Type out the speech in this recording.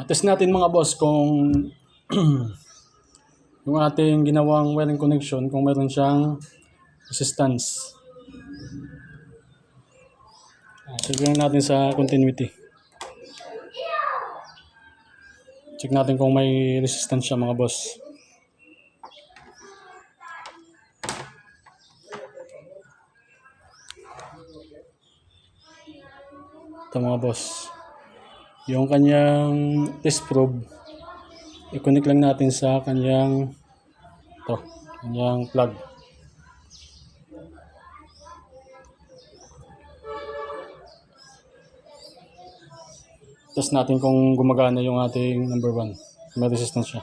Test natin mga boss kung yung ating ginawang wiring connection kung meron siyang resistance. Check natin sa continuity. Check natin kung may resistance siya mga boss. Ito mga boss. Yung kanyang test probe, i-connect lang natin sa kanyang plug. Test natin kung gumagana yung ating number 1. May resistance siya.